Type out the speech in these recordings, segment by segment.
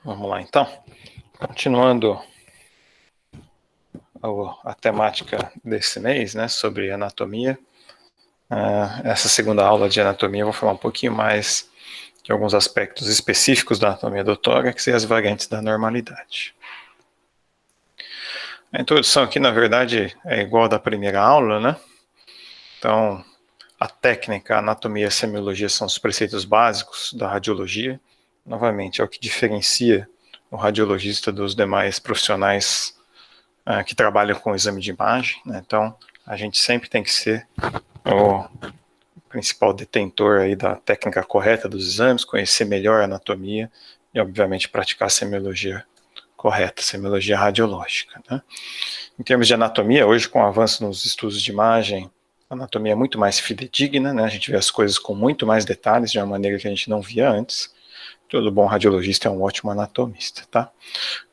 Vamos lá, então. Continuando a temática desse mês, né, sobre anatomia. Essa segunda aula de anatomia eu vou falar um pouquinho mais de alguns aspectos específicos da anatomia do tórax e as variantes da normalidade. A introdução aqui, na verdade, é igual à da primeira aula, né? Então, a técnica, a anatomia e a semiologia são os preceitos básicos da radiologia. Novamente, é o que diferencia o radiologista dos demais profissionais que trabalham com exame de imagem, né? Então, a gente sempre tem que ser o principal detentor aí da técnica correta dos exames, conhecer melhor a anatomia e, obviamente, praticar a semiologia correta, semiologia radiológica, né? Em termos de anatomia, hoje, com o avanço nos estudos de imagem, a anatomia é muito mais fidedigna, né? A gente vê as coisas com muito mais detalhes, de uma maneira que a gente não via antes. Todo bom radiologista é um ótimo anatomista, tá?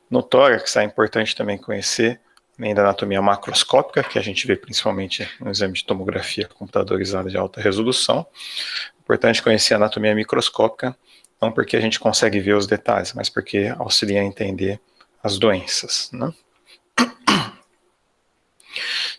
No tórax, é importante também conhecer além da anatomia macroscópica, que a gente vê principalmente no exame de tomografia computadorizada de alta resolução. É importante conhecer a anatomia microscópica, não porque a gente consegue ver os detalhes, mas porque auxilia a entender as doenças, né?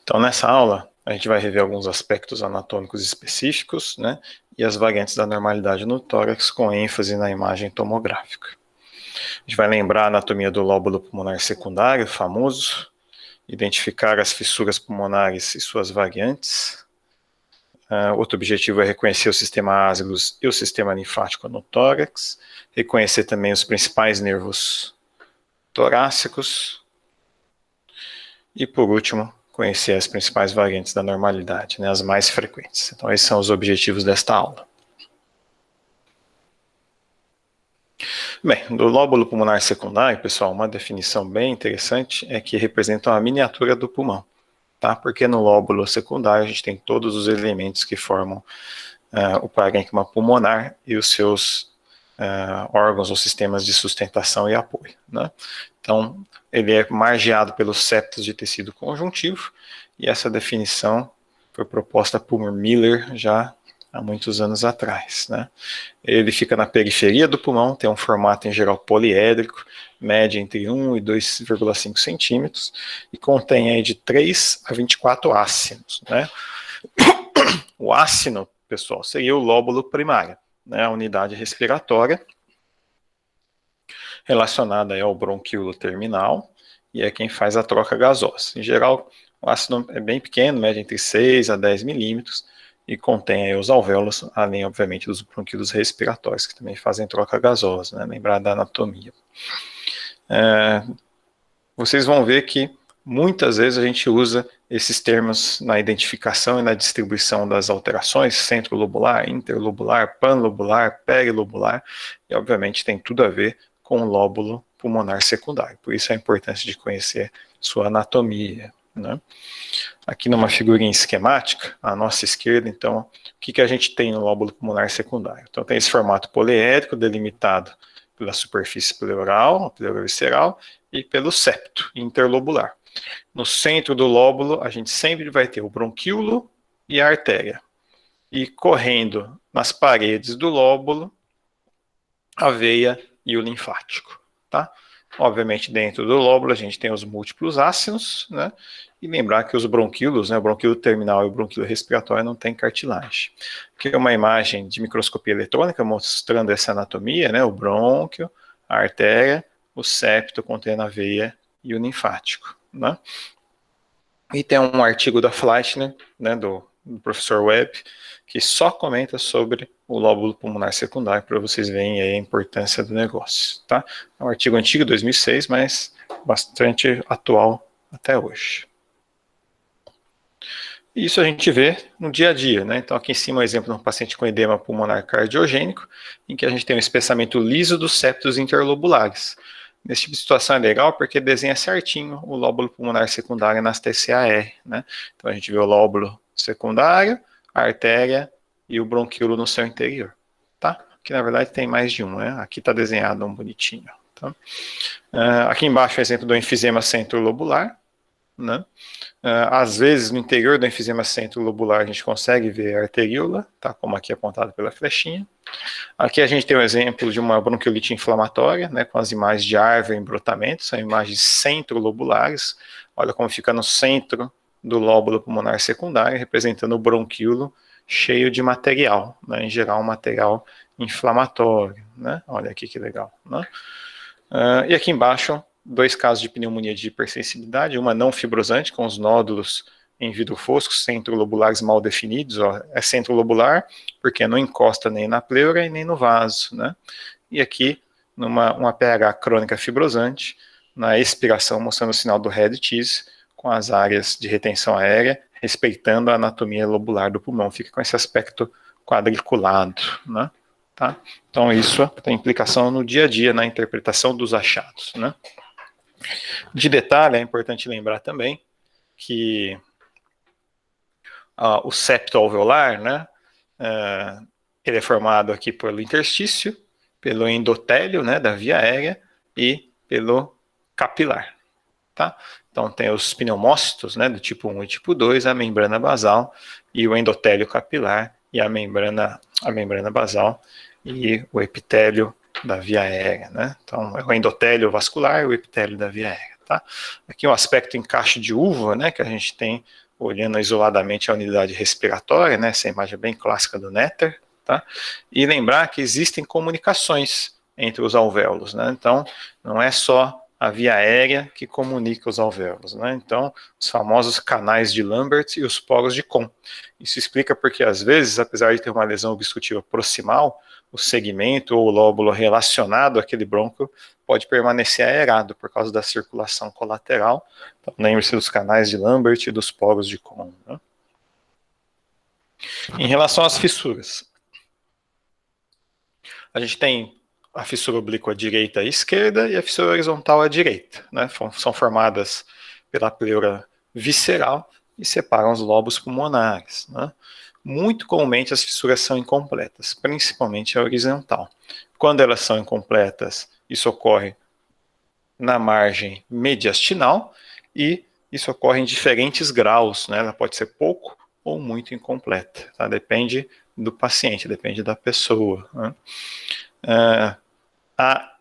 Então, nessa aula, a gente vai rever alguns aspectos anatômicos específicos, né, e as variantes da normalidade no tórax, com ênfase na imagem tomográfica. A gente vai lembrar a anatomia do lóbulo pulmonar secundário, famoso, identificar as fissuras pulmonares e suas variantes. Outro objetivo é reconhecer o sistema ásglos e o sistema linfático no tórax, reconhecer também os principais nervos torácicos e, por último, conhecer as principais variantes da normalidade, né, as mais frequentes. Então, esses são os objetivos desta aula. Bem, do lóbulo pulmonar secundário, pessoal, uma definição bem interessante é que representa uma miniatura do pulmão, tá? Porque no lóbulo secundário a gente tem todos os elementos que formam o parênquima pulmonar e os seus órgãos ou sistemas de sustentação e apoio, né? Então, ele é margeado pelos septos de tecido conjuntivo, e essa definição foi proposta por Miller já há muitos anos atrás, né? Ele fica na periferia do pulmão, tem um formato em geral poliédrico, mede entre 1 e 2,5 centímetros, e contém aí de 3 a 24 ácinos, né? O ácino, pessoal, seria o lóbulo primário, né? A unidade respiratória, relacionada aí ao bronquíolo terminal, e é quem faz a troca gasosa. Em geral, o ácido é bem pequeno, mede entre 6 a 10 milímetros, e contém aí os alvéolos, além, obviamente, dos bronquíolos respiratórios, que também fazem troca gasosa, né? Lembrar da anatomia. Vocês vão ver que muitas vezes a gente usa esses termos na identificação e na distribuição das alterações, centrolobular, interlobular, panlobular, perilobular, e obviamente tem tudo a ver com o lóbulo pulmonar secundário. Por isso a importância de conhecer sua anatomia, né? Aqui numa figurinha esquemática, à nossa esquerda, então, o que a gente tem no lóbulo pulmonar secundário? Então tem esse formato poliédrico delimitado pela superfície pleural, pleurovisceral, e pelo septo interlobular. No centro do lóbulo, a gente sempre vai ter o bronquíolo e a artéria. E correndo nas paredes do lóbulo, a veia e o linfático, tá? Obviamente, dentro do lóbulo, a gente tem os múltiplos ácinos, né? E lembrar que os bronquíolos, né, o bronquíolo terminal e o bronquíolo respiratório não tem cartilagem. Aqui é uma imagem de microscopia eletrônica mostrando essa anatomia, né? O brônquio, a artéria, o septo contendo a veia e o linfático, né? E tem um artigo da Fleischner, né, do professor Webb, que só comenta sobre o lóbulo pulmonar secundário, para vocês verem aí a importância do negócio, tá? É um artigo antigo, 2006, mas bastante atual até hoje. Isso a gente vê no dia a dia, né? Então aqui em cima é um exemplo de um paciente com edema pulmonar cardiogênico, em que a gente tem um espessamento liso dos septos interlobulares. Nesse tipo de situação é legal porque desenha certinho o lóbulo pulmonar secundário nas TCAR, né? Então a gente vê o lóbulo secundário, a artéria e o bronquíolo no seu interior, tá? Aqui na verdade tem mais de um, né? Aqui está desenhado um bonitinho, tá? Aqui embaixo é o exemplo do enfisema centrolobular, né? Às vezes, no interior do enfisema centro-lobular, a gente consegue ver a arteríola, tá? Como aqui apontado pela flechinha. Aqui a gente tem um exemplo de uma bronquiolite inflamatória, né, com as imagens de Arver em brotamento, são imagens centrolobulares. Olha como fica no centro do lóbulo pulmonar secundário, representando o bronquíolo cheio de material, né, em geral um material inflamatório, né? Olha aqui que legal, né? E aqui embaixo, 2 casos de pneumonia de hipersensibilidade, uma não fibrosante, com os nódulos em vidro fosco, centrolobulares mal definidos, ó, é centrolobular, porque não encosta nem na pleura e nem no vaso, né? E aqui, uma PH crônica fibrosante, na expiração, mostrando o sinal do head tease, com as áreas de retenção aérea, respeitando a anatomia lobular do pulmão, fica com esse aspecto quadriculado, né? Tá? Então isso tem implicação no dia a dia, na interpretação dos achados, né? De detalhe, é importante lembrar também que o septo alveolar, né, ele é formado aqui pelo interstício, pelo endotélio, né, da via aérea e pelo capilar, tá? Então tem os pneumócitos, né, do tipo 1 e tipo 2, a membrana basal e o endotélio capilar e a membrana basal e o epitélio da via aérea, né? Então é o endotélio vascular e o epitélio da via aérea, tá? Aqui o aspecto encaixe de uva, né, que a gente tem olhando isoladamente a unidade respiratória, né, essa imagem bem clássica do Netter, tá? E lembrar que existem comunicações entre os alvéolos, né? Então não é só a via aérea que comunica os alvéolos, né? Então, os famosos canais de Lambert e os poros de Kohn. Isso explica porque, às vezes, apesar de ter uma lesão obstrutiva proximal, o segmento ou o lóbulo relacionado àquele brônquio pode permanecer aerado por causa da circulação colateral. Então, lembre-se dos canais de Lambert e dos poros de Kohn, né? Em relação às fissuras, a gente tem a fissura oblíqua direita e esquerda e a fissura horizontal à direita, né? São formadas pela pleura visceral e separam os lobos pulmonares, né? Muito comumente as fissuras são incompletas, principalmente a horizontal. Quando elas são incompletas, isso ocorre na margem mediastinal e isso ocorre em diferentes graus, né? Ela pode ser pouco ou muito incompleta, tá? Depende do paciente, depende da pessoa, né? A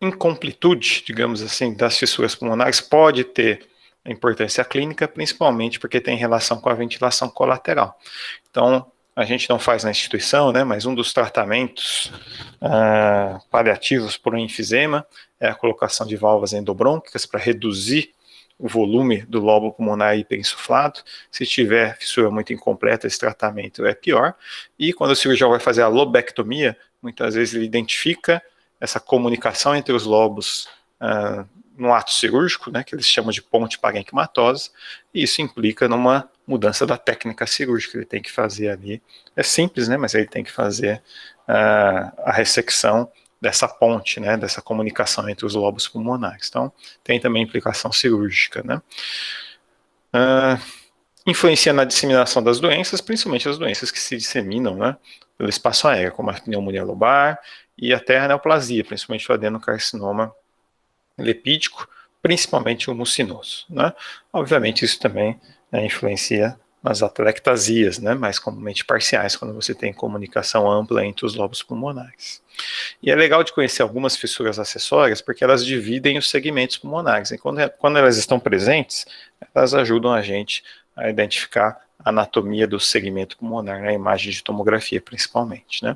incompletude, digamos assim, das fissuras pulmonares pode ter importância clínica, principalmente porque tem relação com a ventilação colateral. Então, a gente não faz na instituição, né, mas um dos tratamentos paliativos por um enfisema é a colocação de válvulas endobrônquicas para reduzir o volume do lobo pulmonar hiperinsuflado. Se tiver fissura muito incompleta, esse tratamento é pior. E quando o cirurgião vai fazer a lobectomia, muitas vezes ele identifica essa comunicação entre os lobos no ato cirúrgico, né, que eles chamam de ponte parenquimatosa, e isso implica numa mudança da técnica cirúrgica. Ele tem que fazer ali, é simples, né, mas ele tem que fazer a ressecção dessa ponte, né, dessa comunicação entre os lobos pulmonares. Então, tem também implicação cirúrgica, né. Influencia na disseminação das doenças, principalmente as doenças que se disseminam, né, pelo espaço aéreo, como a pneumonia lobar e até a neoplasia, principalmente o adenocarcinoma lipídico, principalmente o mucinoso, né. Obviamente isso também influencia nas atelectasias, né, mais comumente parciais, quando você tem comunicação ampla entre os lobos pulmonares. E é legal de conhecer algumas fissuras acessórias, porque elas dividem os segmentos pulmonares, e quando elas estão presentes, elas ajudam a gente a identificar a anatomia do segmento pulmonar, na imagem de tomografia, principalmente, né.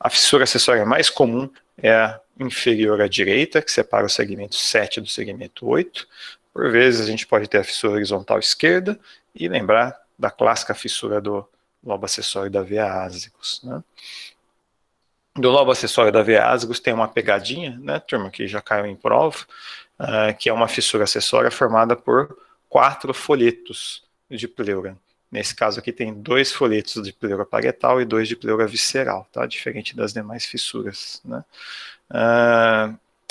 A fissura acessória mais comum é a inferior à direita, que separa o segmento 7 do segmento 8. Por vezes a gente pode ter a fissura horizontal esquerda, e lembrar da clássica fissura do lobo acessório da veia ásicos, né. Do lobo acessório da veia ásicos tem uma pegadinha, né, turma, que já caiu em prova, que é uma fissura acessória formada por 4 folhetos de pleura. Nesse caso aqui tem 2 folhetos de pleura parietal e 2 de pleura visceral, tá? Diferente das demais fissuras, né.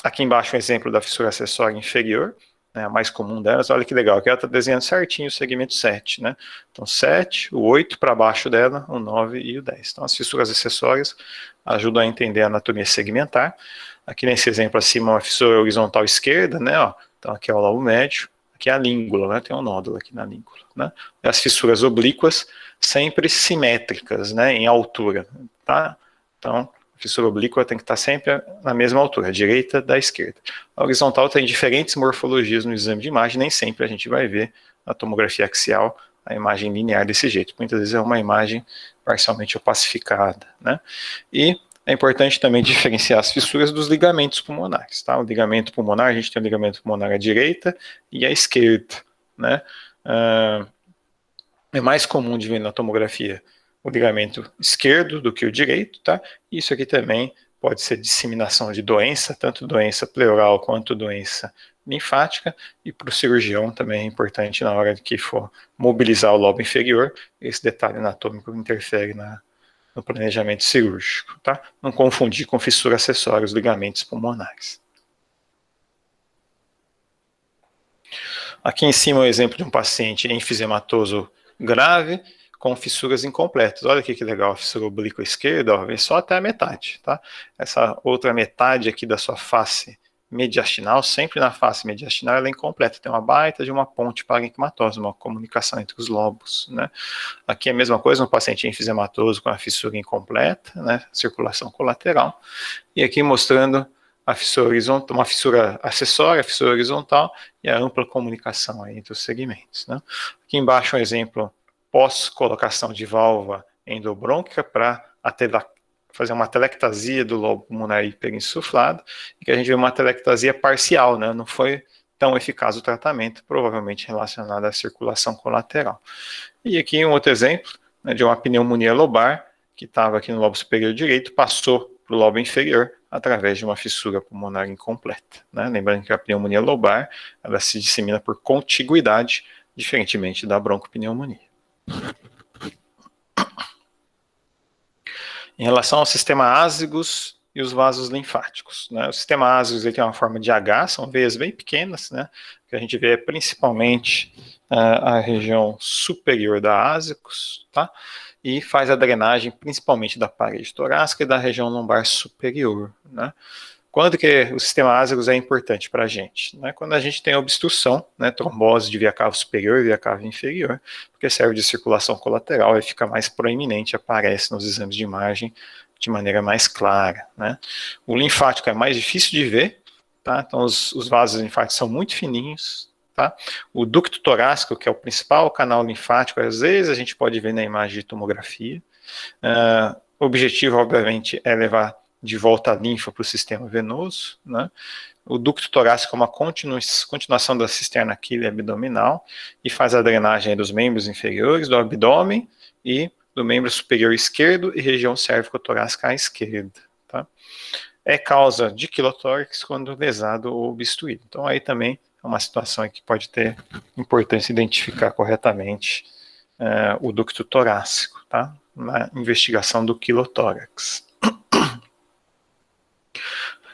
Aqui embaixo um exemplo da fissura acessória inferior, né, a mais comum delas. Olha que legal, aqui ela está desenhando certinho o segmento 7, né? Então 7, o 8 para baixo dela, o 9 e o 10. Então as fissuras acessórias ajudam a entender a anatomia segmentar. Aqui nesse exemplo acima, uma fissura horizontal esquerda, né? Ó. Então aqui é o lobo médio, aqui é a língula, né? Tem um nódulo aqui na língula, né? As fissuras oblíquas sempre simétricas, né? Em altura, tá? Então, a fissura oblíqua tem que estar sempre na mesma altura, a direita da esquerda. A horizontal tem diferentes morfologias no exame de imagem, nem sempre a gente vai ver na tomografia axial a imagem linear desse jeito. Muitas vezes é uma imagem parcialmente opacificada, né? E é importante também diferenciar as fissuras dos ligamentos pulmonares, tá? O ligamento pulmonar, a gente tem o ligamento pulmonar à direita e à esquerda, né? É mais comum de ver na tomografia o ligamento esquerdo do que o direito, tá? Isso aqui também pode ser disseminação de doença, tanto doença pleural quanto doença linfática, e para o cirurgião também é importante na hora de que for mobilizar o lobo inferior, esse detalhe anatômico interfere no planejamento cirúrgico, tá? Não confundir com fissura acessória os ligamentos pulmonares. Aqui em cima é o exemplo de um paciente enfisematoso grave com fissuras incompletas. Olha aqui que legal, a fissura oblíqua esquerda, ó, vem só até a metade, tá? Essa outra metade aqui da sua face mediastinal, sempre na face mediastinal, ela é incompleta, tem uma baita de uma ponte parenquimatosa, uma comunicação entre os lobos, né? Aqui é a mesma coisa, um paciente enfisematoso com a fissura incompleta, né? Circulação colateral, e aqui mostrando a fissura horizontal, uma fissura acessória, a fissura horizontal e a ampla comunicação aí entre os segmentos, né? Aqui embaixo um exemplo pós-colocação de válvula endobrônquica para fazer uma telectasia do lobo pulmonar hiperinsuflado, e que a gente vê uma telectasia parcial, né? Não foi tão eficaz o tratamento, provavelmente relacionado à circulação colateral. E aqui um outro exemplo, né, de uma pneumonia lobar, que estava aqui no lobo superior direito, passou para o lobo inferior através de uma fissura pulmonar incompleta, né? Lembrando que a pneumonia lobar, ela se dissemina por contiguidade, diferentemente da broncopneumonia. Em relação ao sistema ázigos e os vasos linfáticos, né? O sistema ázigos ele tem uma forma de H, são veias bem pequenas, né? Que a gente vê principalmente a região superior da ázigos, tá? E faz a drenagem principalmente da parede torácica e da região lombar superior, né? Quando que o sistema ázigos é importante para a gente? Né? Quando a gente tem obstrução, né, trombose de via cava superior e via cava inferior, porque serve de circulação colateral e fica mais proeminente, aparece nos exames de imagem de maneira mais clara, né? O linfático é mais difícil de ver, tá? Então os vasos linfáticos são muito fininhos, tá? O ducto torácico, que é o principal canal linfático, às vezes a gente pode ver na imagem de tomografia. O objetivo, obviamente, é levar de volta a linfa para o sistema venoso, né? O ducto torácico é uma continuação da cisterna aquílea abdominal e faz a drenagem dos membros inferiores, do abdômen e do membro superior esquerdo e região cérvico-torácica à esquerda, tá? É causa de quilotórax quando lesado ou obstruído. Então aí também é uma situação que pode ter importância identificar corretamente o ducto torácico, tá? Na investigação do quilotórax.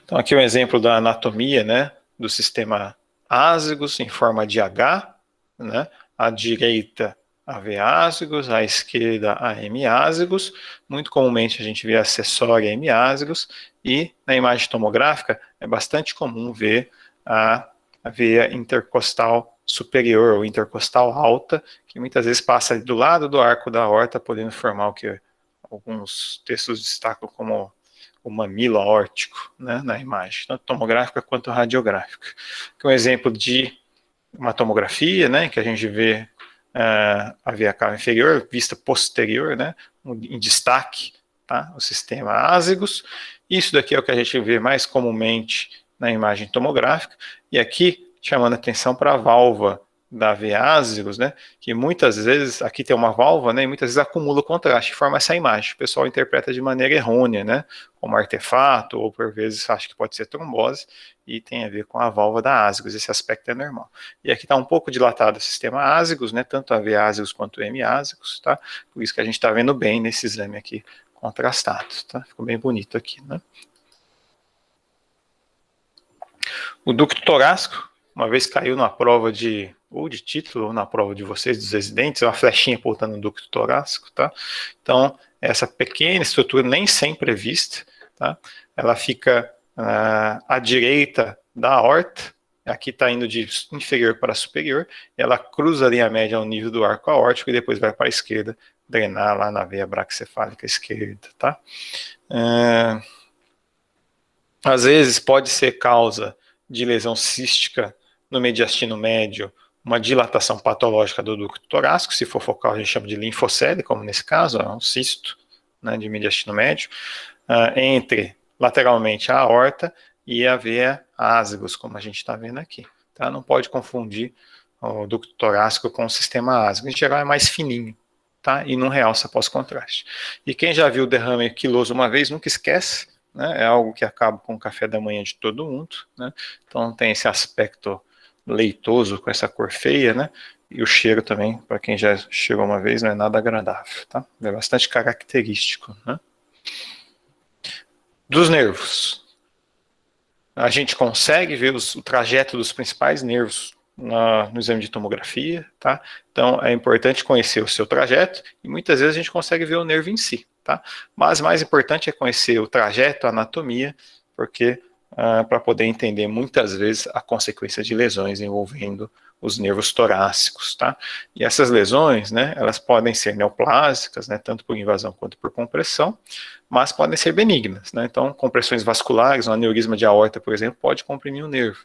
Então aqui é um exemplo da anatomia, né, do sistema ázigos em forma de H, né, à direita AV ázigos, à esquerda AM ázigos, muito comumente a gente vê acessória AM ázigos, e na imagem tomográfica é bastante comum ver a veia intercostal superior ou intercostal alta, que muitas vezes passa do lado do arco da aorta, podendo formar o que alguns textos destacam como o mamilo aórtico, né, na imagem, tanto tomográfica quanto radiográfica. Que é um exemplo de uma tomografia, né, que a gente vê a veia cava inferior, vista posterior, né, em destaque, tá, o sistema ázigos. Isso daqui é o que a gente vê mais comumente na imagem tomográfica, e aqui chamando atenção para a válvula da veia ázigos, né, que muitas vezes, aqui tem uma válvula, né, e muitas vezes acumula o contraste, forma essa imagem. O pessoal interpreta de maneira errônea, né, como artefato, ou por vezes acha que pode ser trombose, e tem a ver com a válvula da ázigos, esse aspecto é normal. E aqui está um pouco dilatado o sistema ázigos, né, tanto a veia ázigos quanto o M ázigos, tá, por isso que a gente está vendo bem nesse exame aqui contrastado, tá, ficou bem bonito aqui, né. O ducto torácico, uma vez caiu na prova ou de título, ou na prova de vocês, dos residentes, uma flechinha apontando no ducto torácico, tá? Então, essa pequena estrutura nem sempre é vista, tá? Ela fica à direita da aorta, aqui está indo de inferior para superior, ela cruza a linha média ao nível do arco aórtico e depois vai para a esquerda, drenar lá na veia braquicefálica esquerda, tá? Às vezes pode ser causa de lesão cística no mediastino médio, uma dilatação patológica do ducto torácico, se for focal a gente chama de linfocele, como nesse caso, é um cisto, né, de mediastino médio, entre lateralmente a aorta e a veia ásigos, como a gente está vendo aqui. Tá? Não pode confundir o ducto torácico com o sistema ásgico, em geral é mais fininho, tá? E não realça pós-contraste. E quem já viu o derrame quiloso uma vez, nunca esquece, né? É algo que acaba com o café da manhã de todo mundo, né? Então tem esse aspecto leitoso com essa cor feia, né? E o cheiro também, para quem já chegou uma vez, não é nada agradável, tá? É bastante característico, né? Dos nervos. A gente consegue ver o trajeto dos principais nervos no exame de tomografia, tá? Então é importante conhecer o seu trajeto e muitas vezes a gente consegue ver o nervo em si, tá? Mas mais importante é conhecer o trajeto, a anatomia, porque para poder entender muitas vezes a consequência de lesões envolvendo os nervos torácicos, tá? E essas lesões, né, elas podem ser neoplásicas, né, tanto por invasão quanto por compressão, mas podem ser benignas, né? Então, compressões vasculares, um aneurisma de aorta, por exemplo, pode comprimir o nervo.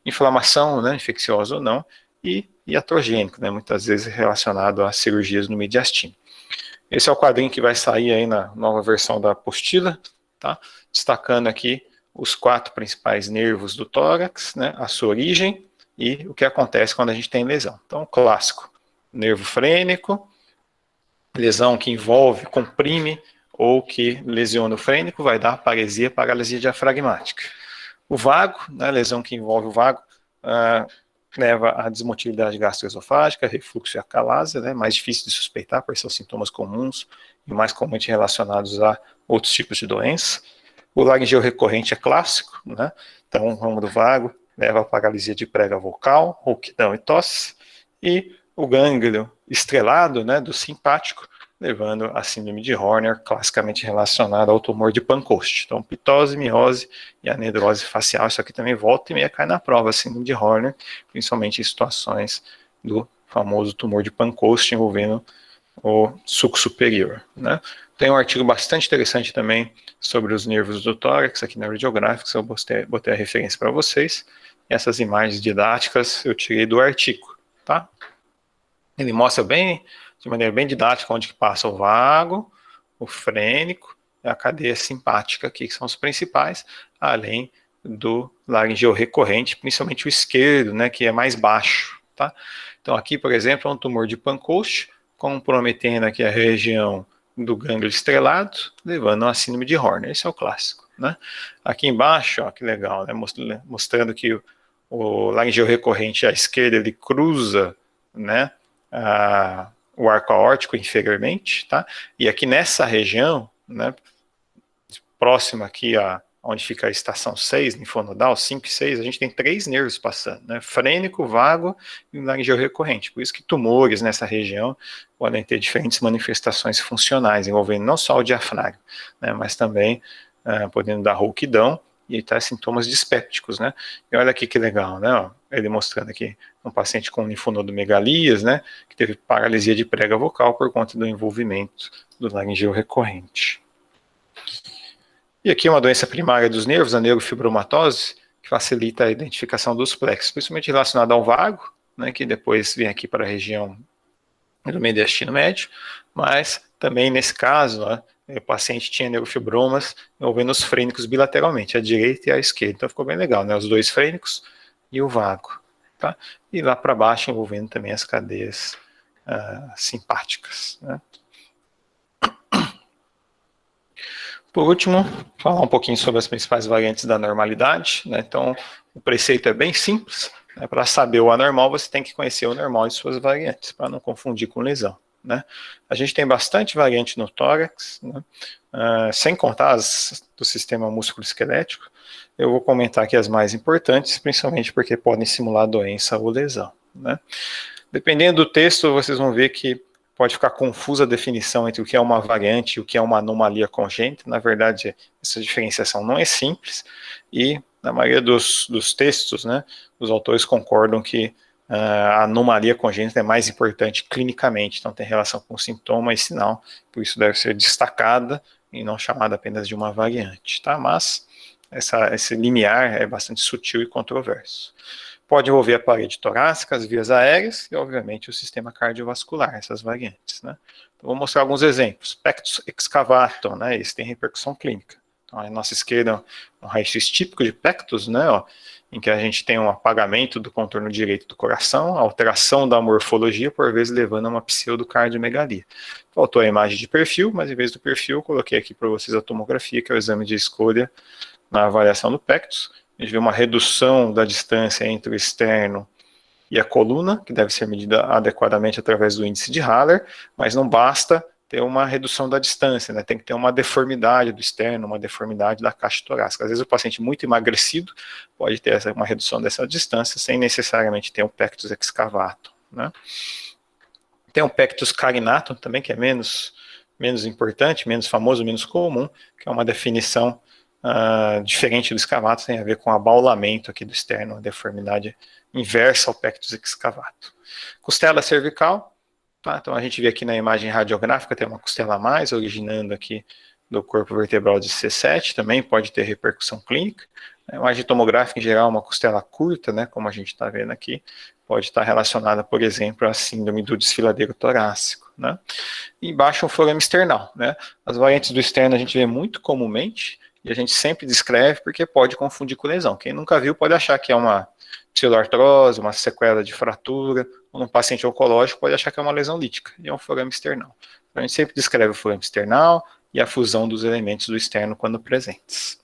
Inflamação, né, infecciosa ou não, e iatrogênico, né, muitas vezes relacionado a cirurgias no mediastino. Esse é o quadrinho que vai sair aí na nova versão da apostila, tá? Destacando aqui os 4 principais nervos do tórax, né, a sua origem e o que acontece quando a gente tem lesão. Então, clássico, nervo frênico, lesão que envolve, comprime ou que lesiona o frênico, vai dar paresia, paralisia diafragmática. O vago, né, lesão que envolve o vago, leva à desmotilidade gastroesofágica, refluxo e acalase, né, mais difícil de suspeitar, por seus sintomas comuns e mais comumente relacionados a outros tipos de doença. O laringeu recorrente é clássico, né, então o ramo do vago leva à paralisia de prega vocal, rouquidão e tosse, e o gânglio estrelado, né, do simpático, levando a síndrome de Horner, classicamente relacionada ao tumor de Pancoast. Então, pitose, miose e anedrose facial, isso aqui também volta e meia cai na prova, a síndrome de Horner, principalmente em situações do famoso tumor de Pancoast envolvendo o suco superior, né? Tem um artigo bastante interessante também sobre os nervos do tórax, aqui na Radiographics, eu botei a referência para vocês. E essas imagens didáticas eu tirei do artigo, tá? Ele mostra bem, de maneira bem didática, onde que passa o vago, o frênico e a cadeia simpática aqui, que são os principais, além do laringeu recorrente, principalmente o esquerdo, né, que é mais baixo, tá? Então aqui, por exemplo, é um tumor de Pancoast, comprometendo aqui a região do gânglio estrelado, levando a uma síndrome de Horner. Esse é o clássico, né? Aqui embaixo, ó, que legal, né? Mostrando que o laringeu recorrente à esquerda, ele cruza, né, o arco aórtico inferiormente, tá? E aqui nessa região, né, próxima aqui a onde fica a estação 6, linfonodal, 5 e 6, a gente tem 3 nervos passando, né? Frênico, vago e laringeu recorrente. Por isso que tumores nessa região podem ter diferentes manifestações funcionais, envolvendo não só o diafragma, né, mas também podendo dar rouquidão e tá sintomas dispépticos, né? E olha aqui que legal, né? Ó, ele mostrando aqui um paciente com linfonodomegalias, né? Que teve paralisia de prega vocal por conta do envolvimento do laringeu recorrente. E aqui uma doença primária dos nervos, a neurofibromatose, que facilita a identificação dos plexos, principalmente relacionada ao vago, né? Que depois vem aqui para a região do mediastino médio, mas também nesse caso, né, o paciente tinha neurofibromas envolvendo os frênicos bilateralmente, a direita e a esquerda. Então ficou bem legal, né? Os 2 frênicos e o vago, tá? E lá para baixo envolvendo também as cadeias simpáticas, né? Por último, falar um pouquinho sobre as principais variantes da normalidade, né? Então, o preceito é bem simples, né? Para saber o anormal, você tem que conhecer o normal e suas variantes, para não confundir com lesão, né? A gente tem bastante variante no tórax, né? Sem contar as do sistema músculo-esquelético. Eu vou comentar aqui as mais importantes, principalmente porque podem simular doença ou lesão, né? Dependendo do texto, vocês vão ver que pode ficar confusa a definição entre o que é uma variante e o que é uma anomalia congênita. Na verdade, essa diferenciação não é simples e na maioria dos textos, né, os autores concordam que a anomalia congênita é mais importante clinicamente, então tem relação com sintoma e sinal, por isso deve ser destacada e não chamada apenas de uma variante, tá? Mas esse limiar é bastante sutil e controverso. Pode envolver a parede torácica, as vias aéreas e, obviamente, o sistema cardiovascular, essas variantes, né? Então, vou mostrar alguns exemplos. Pectus excavatum, né? Esse tem repercussão clínica. Então, a nossa esquerda é um raio-x típico de pectus, né? Ó, em que a gente tem um apagamento do contorno direito do coração, alteração da morfologia, por vezes levando a uma pseudocardiomegalia. Faltou a imagem de perfil, mas em vez do perfil, eu coloquei aqui para vocês a tomografia, que é o exame de escolha na avaliação do pectus. A gente vê uma redução da distância entre o externo e a coluna, que deve ser medida adequadamente através do índice de Haller, mas não basta ter uma redução da distância, né? Tem que ter uma deformidade do externo, uma deformidade da caixa torácica. Às vezes o paciente muito emagrecido pode ter uma redução dessa distância sem necessariamente ter um pectus excavatum, né? Tem um pectus carinatum também, que é menos importante, menos famoso, menos comum, que é uma definição diferente do excavatum, tem a ver com o abaulamento aqui do externo, a deformidade inversa ao pectus excavatum. Costela cervical, tá? Então a gente vê aqui na imagem radiográfica, tem uma costela a mais, originando aqui do corpo vertebral de C7, também pode ter repercussão clínica. A imagem tomográfica, em geral, uma costela curta, né, como a gente está vendo aqui, pode estar relacionada, por exemplo, à síndrome do desfiladeiro torácico, né? E embaixo um forame external, né? As variantes do externo a gente vê muito comumente, e a gente sempre descreve porque pode confundir com lesão. Quem nunca viu pode achar que é uma pseudoartrose, uma sequela de fratura, ou num paciente oncológico pode achar que é uma lesão lítica, e é um forame external. Então, a gente sempre descreve o forame external e a fusão dos elementos do externo quando presentes.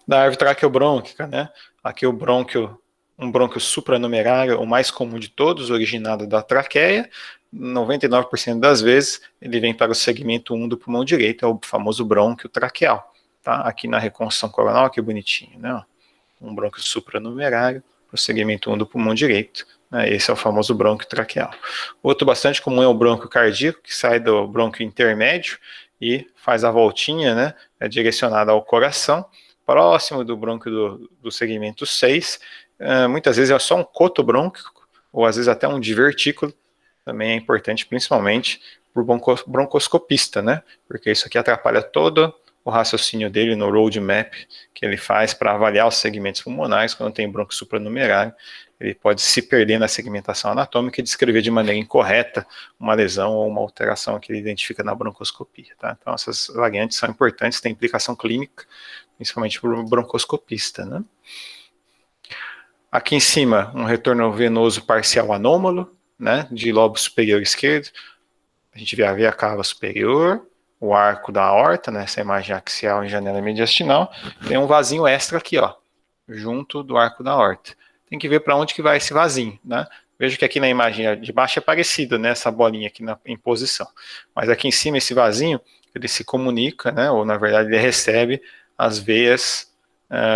Da árvore traqueobrônquica, né? Aqui o brônquio, um brônquio supranumerário, o mais comum de todos, originado da traqueia. 99% das vezes ele vem para o segmento 1 do pulmão direito, é o famoso brônquio traqueal. Tá? Aqui na reconstrução coronal, que bonitinho, né? Um brônquio supranumerário para o segmento 1 do pulmão direito. Né? Esse é o famoso brônquio traqueal. Outro bastante comum é o brônquio cardíaco, que sai do brônquio intermédio e faz a voltinha, né? É direcionada ao coração, próximo do brônquio do segmento 6. Muitas vezes é só um cotobrônquico, ou às vezes até um divertículo. Também é importante, principalmente para o broncoscopista, né? Porque isso aqui atrapalha todo o raciocínio dele no roadmap que ele faz para avaliar os segmentos pulmonares. Quando tem brônquio supranumerário, ele pode se perder na segmentação anatômica e descrever de maneira incorreta uma lesão ou uma alteração que ele identifica na broncoscopia, tá? Então essas variantes são importantes, têm implicação clínica, principalmente para o broncoscopista, né? Aqui em cima, um retorno venoso parcial anômalo, né, de lobo superior esquerdo. A gente vê a veia cava superior, o arco da aorta, né, essa imagem axial e janela mediastinal. Tem um vasinho extra aqui, ó, junto do arco da aorta. Tem que ver para onde que vai esse vasinho, né? Veja que aqui na imagem de baixo é parecido, né, essa bolinha aqui em posição. Mas aqui em cima, esse vasinho, ele se comunica, né, ou na verdade ele recebe as veias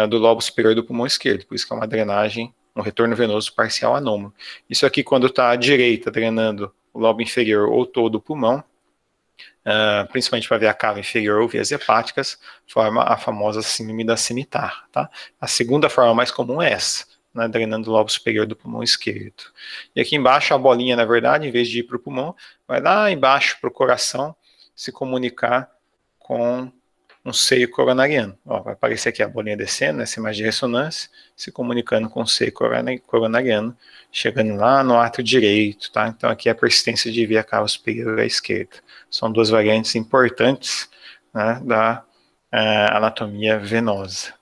do lobo superior do pulmão esquerdo. Por isso que é uma drenagem, um retorno venoso parcial anômalo. Isso aqui, quando está à direita, drenando o lobo inferior ou todo o pulmão, principalmente para veia cava inferior ou vias hepáticas, forma a famosa síndrome da cimitarra, tá? A segunda forma mais comum é essa, né, drenando o lobo superior do pulmão esquerdo. E aqui embaixo, a bolinha, na verdade, em vez de ir para o pulmão, vai lá embaixo para o coração se comunicar com um seio coronariano. Ó, vai aparecer aqui a bolinha descendo, nessa imagem de ressonância, se comunicando com o seio coronariano, chegando lá no átrio direito, tá? Então aqui é a persistência de via cava superior à esquerda. São duas variantes importantes, né, da anatomia venosa.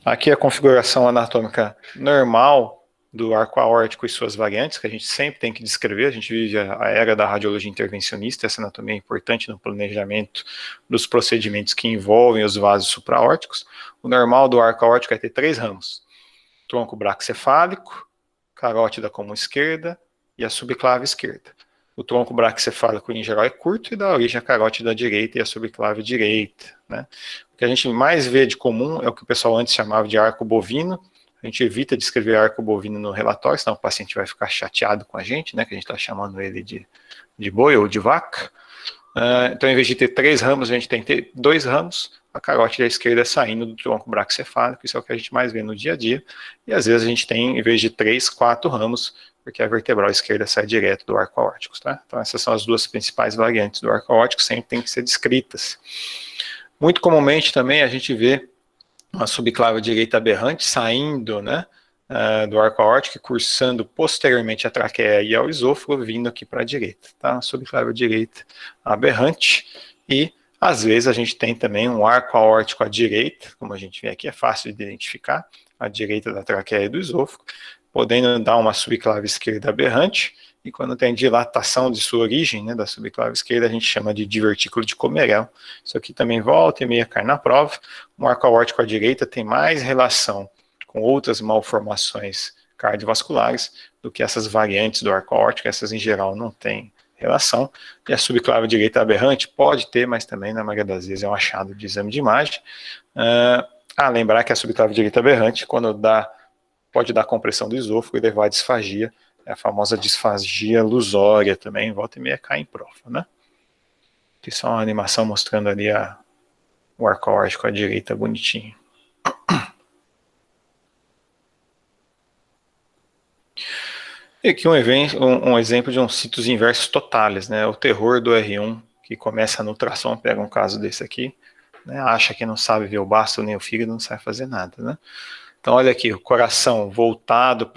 Aqui a configuração anatômica normal do arco aórtico e suas variantes, que a gente sempre tem que descrever. A gente vive a era da radiologia intervencionista, essa anatomia é importante no planejamento dos procedimentos que envolvem os vasos supraórticos. O normal do arco aórtico é ter 3 ramos: tronco braquicefálico, carótida comum esquerda e a subclave esquerda. O tronco braquicefálico em geral é curto e dá origem à carótida direita e à subclave direita, né? O que a gente mais vê de comum é o que o pessoal antes chamava de arco bovino. A gente evita de escrever arco bovino no relatório, senão o paciente vai ficar chateado com a gente, né, que a gente está chamando ele de boi ou de vaca. Então, em vez de ter 3 ramos, a gente tem que ter 2 ramos, a carótida esquerda saindo do tronco braquicefálico, isso é o que a gente mais vê no dia a dia, e às vezes a gente tem, em vez de 3, 4 ramos, porque a vertebral esquerda sai direto do arco aórtico, tá? Então essas são as duas principais variantes do arco aórtico, sempre tem que ser descritas. Muito comumente também a gente vê uma subclave direita aberrante saindo, né, do arco aórtico, cursando posteriormente a traqueia e ao esôfago, vindo aqui para a direita, tá? Subclave direita aberrante, e às vezes a gente tem também um arco aórtico à direita, como a gente vê aqui, é fácil de identificar, à direita da traqueia e do esôfago, podendo dar uma subclave esquerda aberrante, e quando tem dilatação de sua origem, né, da subclave esquerda, a gente chama de divertículo de Comerel. Isso aqui também volta e meia cai na prova. O arco aórtico à direita tem mais relação com outras malformações cardiovasculares do que essas variantes do arco aórtico, essas em geral não têm relação. E a subclave direita aberrante pode ter, mas também na maioria das vezes é um achado de exame de imagem. Lembrar que a subclave direita aberrante, quando pode dar compressão do esôfago e levar à disfagia, é a famosa disfagia lusória também, volta e meia cai em prova, né? Aqui só uma animação mostrando ali o arco aórtico à direita bonitinho. E aqui um exemplo de um situs inversus totalis, né? O terror do R1, que começa no ultrassom, pega um caso desse aqui, né? Acha que não sabe ver o baço nem o fígado, não sabe fazer nada, né? Então olha aqui, o coração voltado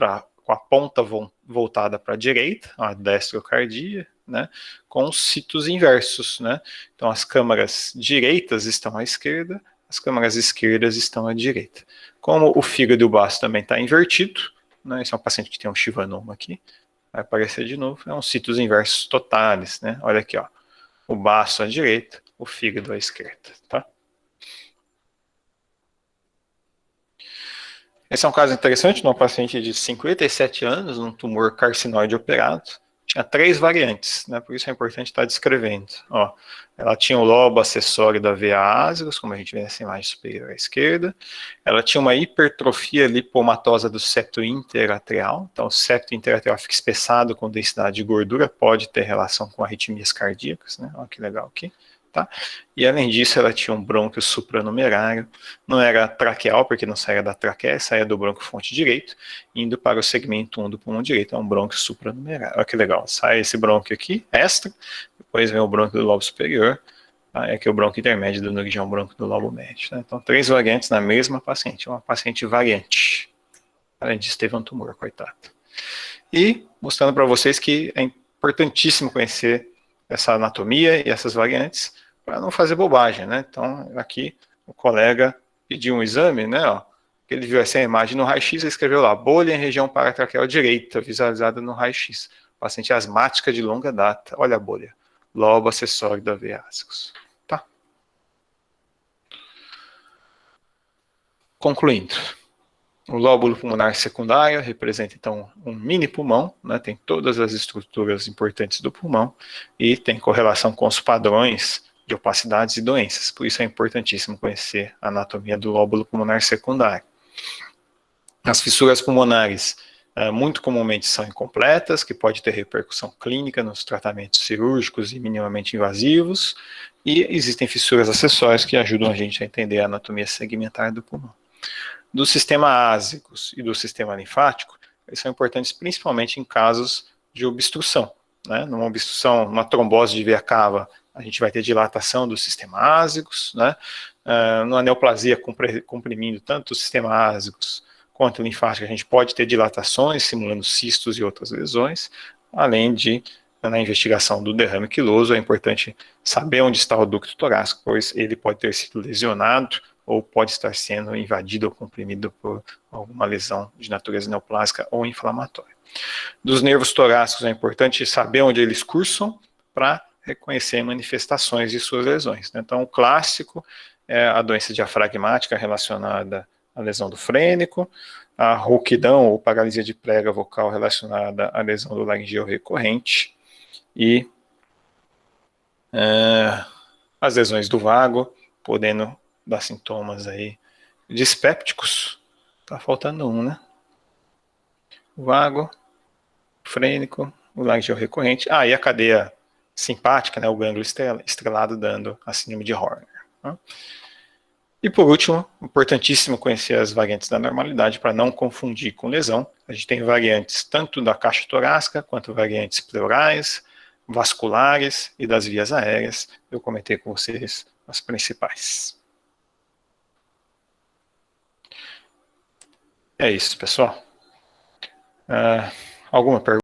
com a ponta voltada para a direita, a destrocardia, né, com os sitos inversos, né? Então as câmaras direitas estão à esquerda, as câmaras esquerdas estão à direita. Como o fígado e o baço também está invertido, né, esse é um paciente que tem um chivanoma aqui, vai aparecer de novo, é um sitos inversos totalis, né? Olha aqui, ó, o baço à direita, o fígado à esquerda, tá? Esse é um caso interessante de uma paciente de 57 anos, um tumor carcinoide operado. Tinha 3 variantes, né? Por isso é importante estar descrevendo. Ó, ela tinha o lobo acessório da veia ásicos, como a gente vê nessa imagem superior à esquerda. Ela tinha uma hipertrofia lipomatosa do septo interatrial. Então, o septo interatrial fica espessado com densidade de gordura, pode ter relação com arritmias cardíacas, né? Olha que legal aqui. Tá? E além disso, ela tinha um brônquio supranumerário, não era traqueal, porque não saía da traqueia, saía do brônquio fonte direito, indo para o segmento 1 do pulmão direito, é um brônquio supranumerário. Olha que legal, sai esse brônquio aqui, extra, depois vem o brônquio do lobo superior, tá? É aqui o brônquio intermédio dando origem ao brônquio do lobo médio. Tá? Então, 3 variantes na mesma paciente, uma paciente variante. Além disso, teve um tumor, coitado. E mostrando para vocês que é importantíssimo conhecer essa anatomia e essas variantes, para não fazer bobagem, né? Então, aqui, o colega pediu um exame, né? Ó, ele viu essa imagem no raio-x e escreveu lá, bolha em região paratraqueal direita, visualizada no raio-x. Paciente asmática de longa data. Olha a bolha. Lobo acessório da veia ásicos. Tá? Concluindo. O lóbulo pulmonar secundário representa, então, um mini pulmão, né, tem todas as estruturas importantes do pulmão e tem correlação com os padrões de opacidades e doenças. Por isso é importantíssimo conhecer a anatomia do lóbulo pulmonar secundário. As fissuras pulmonares muito comumente são incompletas, que pode ter repercussão clínica nos tratamentos cirúrgicos e minimamente invasivos, e existem fissuras acessórias que ajudam a gente a entender a anatomia segmentar do pulmão. Do sistema ásicos e do sistema linfático, eles são importantes principalmente em casos de obstrução, né? Numa obstrução, numa trombose de veia cava, a gente vai ter dilatação do sistema ásicos, né? Numa neoplasia comprimindo tanto o sistema ásicos quanto o linfático, a gente pode ter dilatações, simulando cistos e outras lesões, além de, na investigação do derrame quiloso, é importante saber onde está o ducto torácico, pois ele pode ter sido lesionado ou pode estar sendo invadido ou comprimido por alguma lesão de natureza neoplásica ou inflamatória. Dos nervos torácicos é importante saber onde eles cursam para reconhecer manifestações de suas lesões. Então, o clássico é a doença diafragmática relacionada à lesão do frênico, a rouquidão ou paralisia de prega vocal relacionada à lesão do laringeu recorrente e as lesões do vago, podendo dar sintomas aí dispépticos. Tá faltando um, né? O vago, frênico, o laringeu recorrente. E a cadeia simpática, né, o gânglio estrelado dando a síndrome de Horner. Né? E por último, importantíssimo conhecer as variantes da normalidade para não confundir com lesão. A gente tem variantes tanto da caixa torácica quanto variantes pleurais, vasculares e das vias aéreas. Eu comentei com vocês as principais. É isso, pessoal. Alguma pergunta?